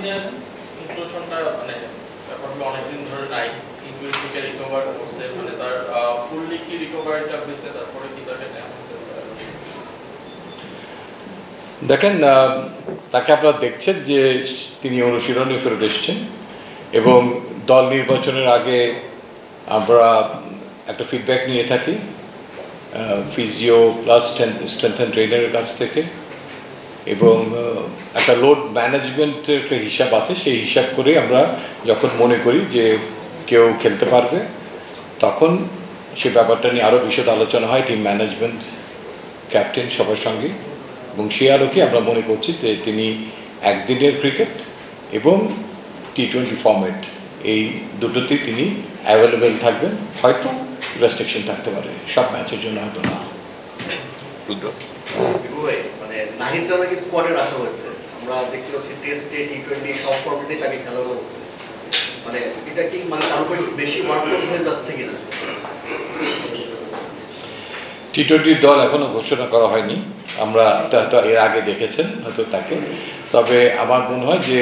নিয়ে আছেন ইনক্লুশনটা মানে ব্যাপারগুলো অনেকদিন ধরে নাই, ইনক্লুশন থেকে রিকভার করছে, মানে তার ফুললি কি রিকভারিটা হয়েছে, তারপরে কি তাকে নেওয়া হয়েছে? দেখেন, তাকে আপনারা দেখছেন যে তিনি অনুশীলনে ফেরত এসছেন এবং দল নির্বাচনের আগে আমরা একটা ফিডব্যাক নিয়ে থাকি ফিজিও প্লাস স্ট্রেংথ অ্যান্ড ট্রেনারের কাছ থেকে, এবং একটা লোড ম্যানেজমেন্টের একটা হিসাব আছে, সেই হিসাব করে আমরা যখন মনে করি যে কেউ খেলতে পারবে তখন সে ব্যাপারটা নিয়ে আরও বিশদ আলোচনা হয় টিম ম্যানেজমেন্ট, ক্যাপ্টেন সবার সঙ্গে, এবং সেই আলোকে আমরা মনে করছি যে তিনি একদিনের ক্রিকেট এবং T20 ফরম্যাট এই দুটোতেই তিনি অ্যাভেলেবেল থাকবেন, হয়তো রেস্ট্রিকশন থাকতে পারে সব ম্যাচের জন্য, হয়তো না। মানে নাহিদরা নাকি স্কোয়াডে রাখা হয়েছে, আমরা দেখতে পাচ্ছি টেস্টে T20 সব ফরম্যাটে তাকে খেলানো হচ্ছে, মানে এটা কি মানে তার উপর বেশি ওয়ার্কলোড হয়ে যাচ্ছে কিনা? T20 দল এখনো ঘোষণা করা হয়নি, আমরা হয়তো এর আগে দেখেছেন হয়তো তাকে, তবে আমার মনে হয় যে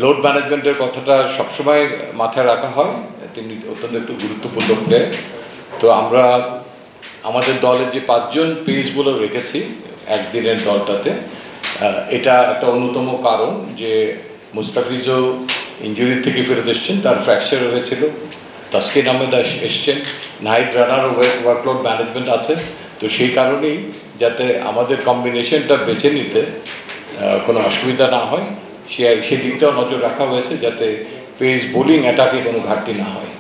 লোড ম্যানেজমেন্টের কথাটা সবসময় মাথায় রাখা হয়, তিনি অত্যন্ত একটু গুরুত্বপূর্ণ প্লেয়ার। তো আমরা আমাদের দলে যে 5 জন পেস বোলার রেখেছি একদিনের দলটাতে, এটা একটা অন্যতম কারণ যে মুস্তাফিজও ইনজুরি থেকে ফেরত এসছেন, তার ফ্র্যাকচার হয়েছিল, তাসকিন আহমেদ এসছেন, নাহিদ রানারও ওয়ার্কলোড ম্যানেজমেন্ট আছে। তো সেই কারণেই যাতে আমাদের কম্বিনেশনটা বেছে নিতে কোনো অসুবিধা না হয়, সেই দিকটাও নজর রাখা হয়েছে যাতে পেস বোলিং অ্যাটাকে কোনো ঘাটতি না হয়।